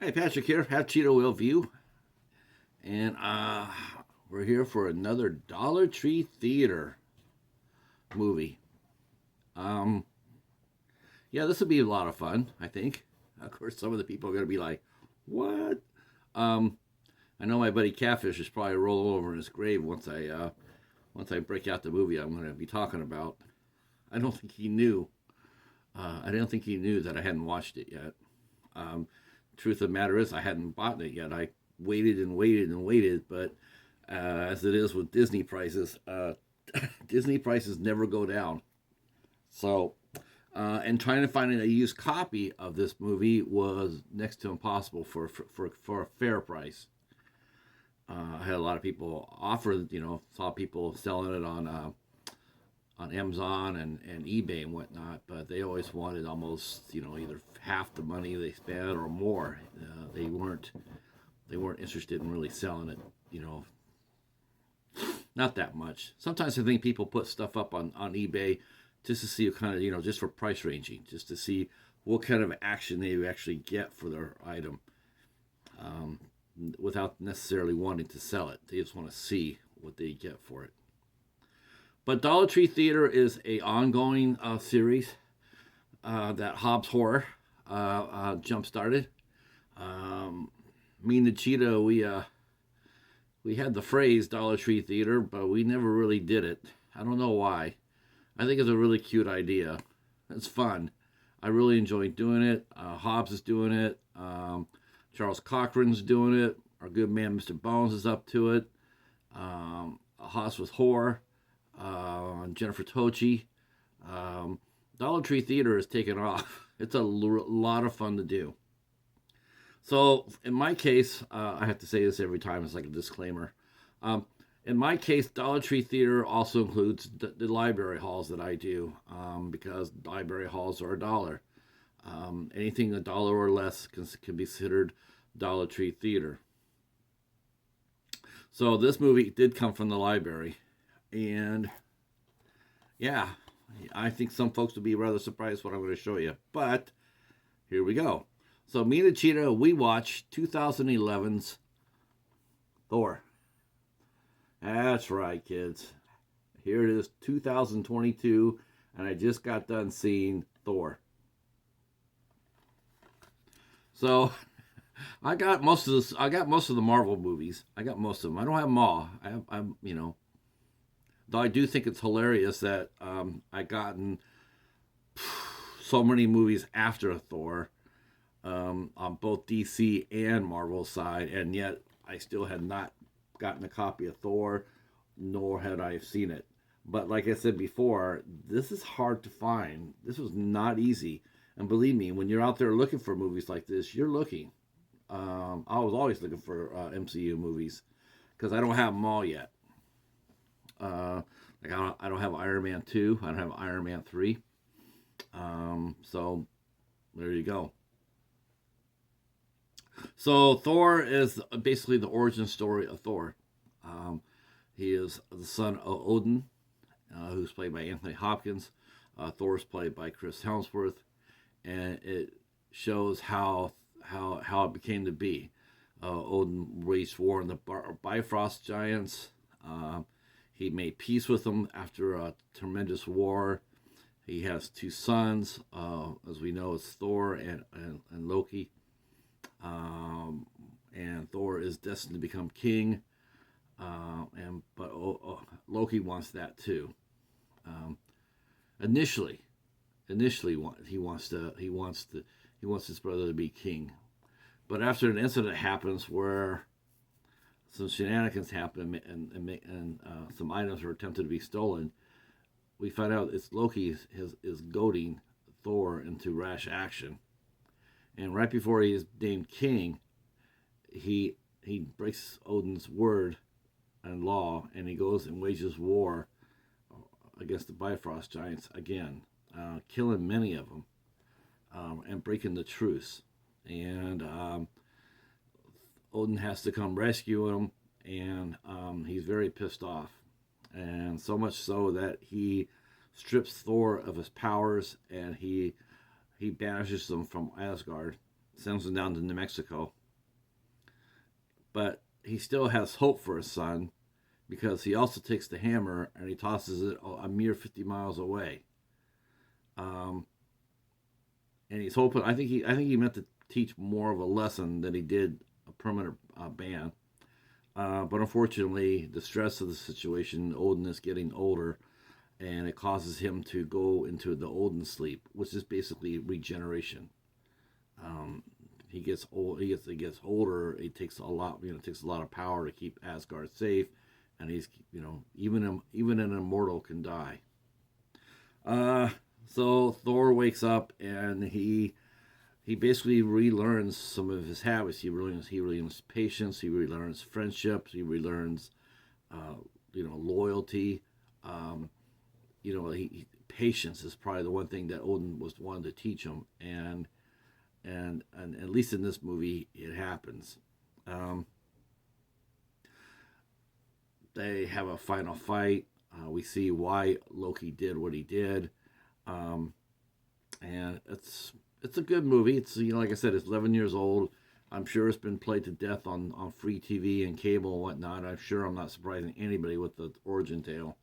Hey, Patrick here, have Cheetah Wheel View, and we're here for another Dollar Tree Theater movie. Um, yeah, this will be a lot of fun, I think. Of course, some of the people are going to be like, what? Um, I know my buddy Catfish is probably rolling over in his grave once I break out the movie I'm going to be talking about. I don't think he knew. I don't think he knew that I hadn't watched it yet. Um, Truth of the matter is, I hadn't bought it yet. I waited and waited and waited, but as it is with Disney prices, Disney prices never go down. So, and trying to find a used copy of this movie was next to impossible for a fair price. I had a lot of people offer, saw people selling it on Amazon and eBay and whatnot, but they always wanted almost, either half the money they spent or more. They weren't interested in really selling it, you know, not that much. Sometimes I think people put stuff up on eBay just to see what kind of, just for price ranging, just to see what kind of action they actually get for their item, um, without necessarily wanting to sell it. They just want to see what they get for it. But Dollar Tree Theater is a ongoing series that Hobbs Horror jump started. Um, Me and the Cheetah, we had the phrase Dollar Tree Theater, but we never really did it. I don't know why. I think it's a really cute idea. It's fun. I really enjoy doing it. Hobbs is doing it. Charles Cochran's doing it. Our good man Mr. Bones is up to it. Hobbs with Horror. Jennifer Tochi. Um, Dollar Tree Theater is taking off. It's a lot of fun to do. So, in my case, I have to say this every time, it's like a disclaimer. Um, in my case, Dollar Tree Theater also includes the library halls that I do, because library halls are a dollar. Anything a dollar or less can be considered Dollar Tree Theater. So, this movie did come from the library. And yeah, I think some folks will be rather surprised what I'm going to show you. But here we go. So me and the Cheetah, we watched 2011's Thor. That's right, kids. Here it is, 2022, and I just got done seeing Thor. So I got most of this. I got most of the Marvel movies. I got most of them. I don't have them all. Though I do think it's hilarious that I gotten so many movies after Thor, on both DC and Marvel side, and yet I still had not gotten a copy of Thor, nor had I seen it. But like I said before, this is hard to find. This was not easy. And believe me, when you're out there looking for movies like this, you're looking. I was always looking for MCU movies because I don't have them all yet. Like I don't have Iron Man 2. I don't have Iron Man 3. So there you go. So Thor is basically the origin story of Thor. Um, he is the son of Odin, who's played by Anthony Hopkins. Thor is played by Chris Hemsworth, and it shows how it became to be. Odin waged war on the Bifrost giants. He made peace with them after a tremendous war. He has two sons, as we know, it's Thor and Loki. And Thor is destined to become king. But Loki wants that too. Um, initially, initially he wants his brother to be king. But after an incident happens where some shenanigans happen and some items are attempted to be stolen, we find out it's Loki is goading Thor into rash action. And right before he is named king, he breaks Odin's word and law, and he goes and wages war against the Bifrost giants again, killing many of them, and breaking the truce. And Odin has to come rescue him, and he's very pissed off, and so much so that he strips Thor of his powers, and he banishes them from Asgard, sends him down to New Mexico. But he still has hope for his son because he also takes the hammer and he tosses it a mere 50 miles away. And he's hoping. I think he meant to teach more of a lesson than he did a permanent ban. But unfortunately, the stress of the situation, Odin is getting older, and it causes him to go into the Odin sleep, which is basically regeneration. He gets old. He gets older. It takes a lot. It takes a lot of power to keep Asgard safe, and he's even an immortal can die. So Thor wakes up and he basically relearns some of his habits. He relearns patience. He relearns friendships. He relearns loyalty. Patience is probably the one thing that Odin was wanting to teach him, and at least in this movie, it happens. They have a final fight. We see why Loki did what he did, and it's a good movie. It's like I said, it's 11 years old. I'm sure it's been played to death on free TV and cable and whatnot. I'm sure I'm not surprising anybody with the origin tale.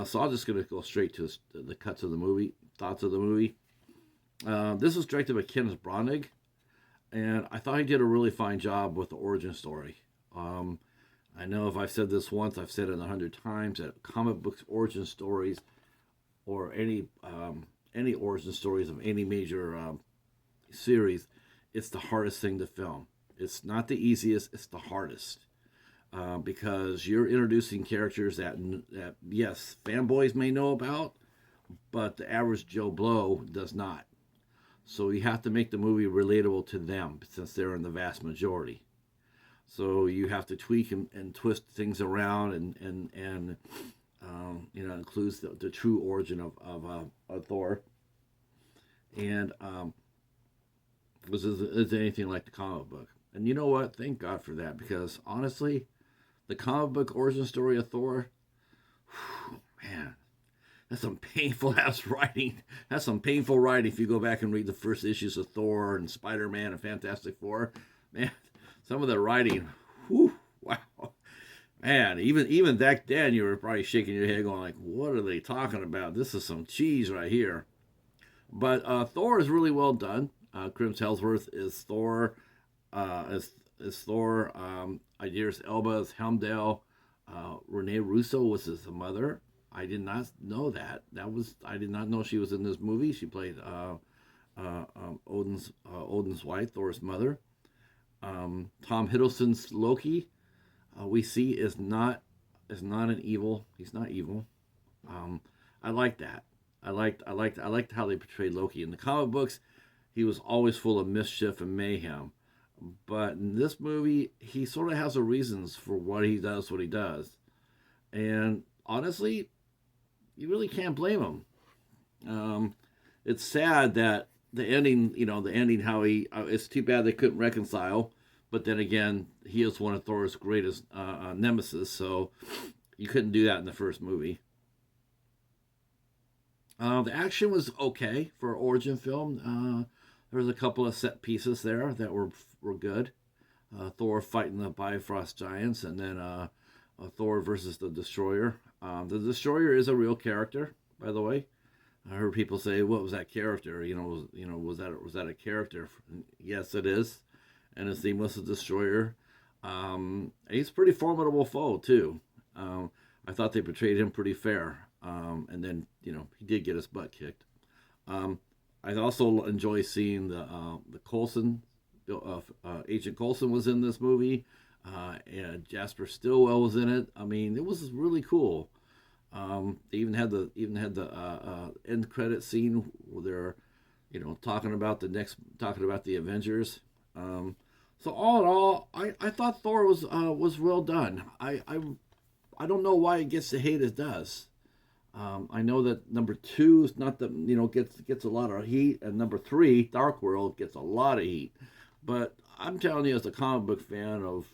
So I'm just going to go straight to the cuts of the movie, thoughts of the movie. This was directed by Kenneth Brannagh, and I thought he did a really fine job with the origin story. I know if I've said this once, I've said it 100 times, that comic books origin stories or any origin stories of any major series, it's the hardest thing to film. It's not the easiest, it's the hardest. Because you're introducing characters that yes, fanboys may know about, but the average Joe Blow does not. So you have to make the movie relatable to them, since they're in the vast majority. So you have to tweak and twist things around, and includes the true origin of Thor. And is anything like the comic book. And you know what? Thank God for that, because honestly, the comic book origin story of Thor, man, that's some painful ass writing. That's some painful writing if you go back and read the first issues of Thor and Spider-Man and Fantastic Four. Man, some of the writing, wow. Man, even back then you were probably shaking your head going like, what are they talking about? This is some cheese right here. But Thor is really well done. Chris Hemsworth is Thor. Is Thor. Idris Elba is Heimdall. Renee Russo was his mother. I did not know that. I did not know she was in this movie. She played Odin's wife, Thor's mother. Tom Hiddleston's Loki, we see is not an evil. He's not evil. I like that. I liked how they portrayed Loki in the comic books. He was always full of mischief and mayhem. But in this movie, he sort of has the reasons for what he does. And honestly, you really can't blame him. It's sad that the ending, how he, it's too bad they couldn't reconcile. But then again, he is one of Thor's greatest nemesis, so you couldn't do that in the first movie. The action was okay for an origin film. There was a couple of set pieces there that were good. Thor fighting the Bifrost giants, and then Thor versus the Destroyer. The Destroyer is a real character, by the way. I heard people say, "What was that character? Was that a character?" Yes, it is, and his name was the Destroyer. He's a pretty formidable foe too. I thought they portrayed him pretty fair, and then he did get his butt kicked. I also enjoy seeing the Coulson. Agent Coulson was in this movie, and Jasper Stillwell was in it. I mean, it was really cool. They even had the end credit scene where they're talking about the Avengers. So all in all, I thought Thor was well done. I don't know why it gets the hate it does. I know that number 2 is not gets a lot of heat, and number 3, Dark World, gets a lot of heat. But I'm telling you, as a comic book fan of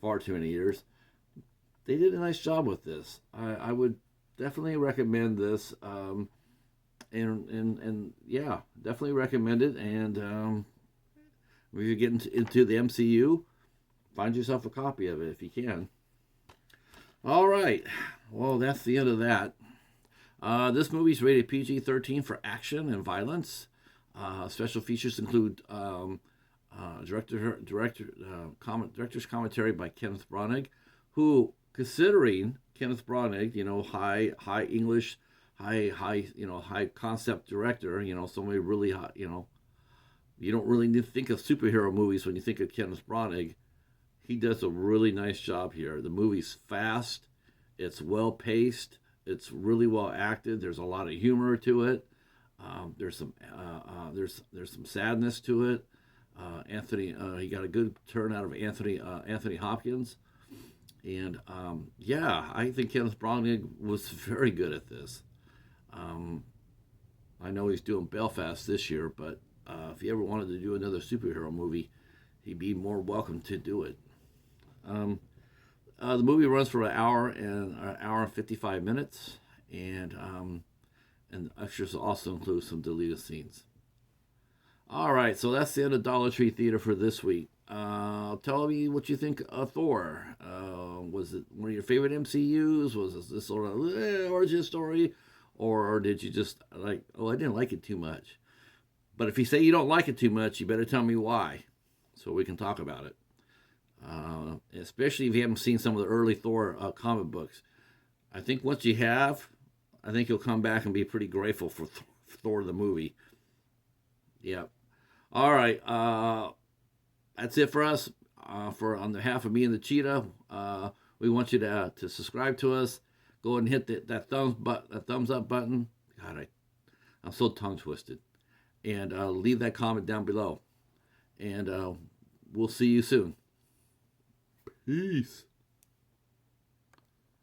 far too many years, they did a nice job with this. I would definitely recommend this, and yeah, definitely recommend it. And If you get into the MCU, find yourself a copy of it if you can. All right. Well, that's the end of that. This movie's rated PG-13 for action and violence. Special features include director's commentary by Kenneth Brannagh, who, considering Kenneth Brannagh, high English, high concept director, somebody really hot, you don't really need to think of superhero movies when you think of Kenneth Brannagh. He does a really nice job here. The movie's fast, it's well paced, it's really well acted. There's a lot of humor to it. There's some sadness to it. He got a good turn out of Anthony Hopkins, and I think Kenneth Branagh was very good at this. I know he's doing Belfast this year, but if he ever wanted to do another superhero movie, he'd be more welcome to do it. The movie runs for an hour and 55 minutes, and extras also include some deleted scenes. All right, so that's the end of Dollar Tree Theater for this week. Tell me what you think of Thor. Was it one of your favorite MCUs? Was this sort of origin story? Or did you just I didn't like it too much? But if you say you don't like it too much, you better tell me why, so we can talk about it. Especially if you haven't seen some of the early Thor comic books. I think once you have, I think you'll come back and be pretty grateful for Thor the movie. Yep. All right. That's it for us. On behalf of me and the Cheetah, we want you to subscribe to us. Go ahead and hit that thumbs up button. God, I'm so tongue twisted. And leave that comment down below. And we'll see you soon. Peace.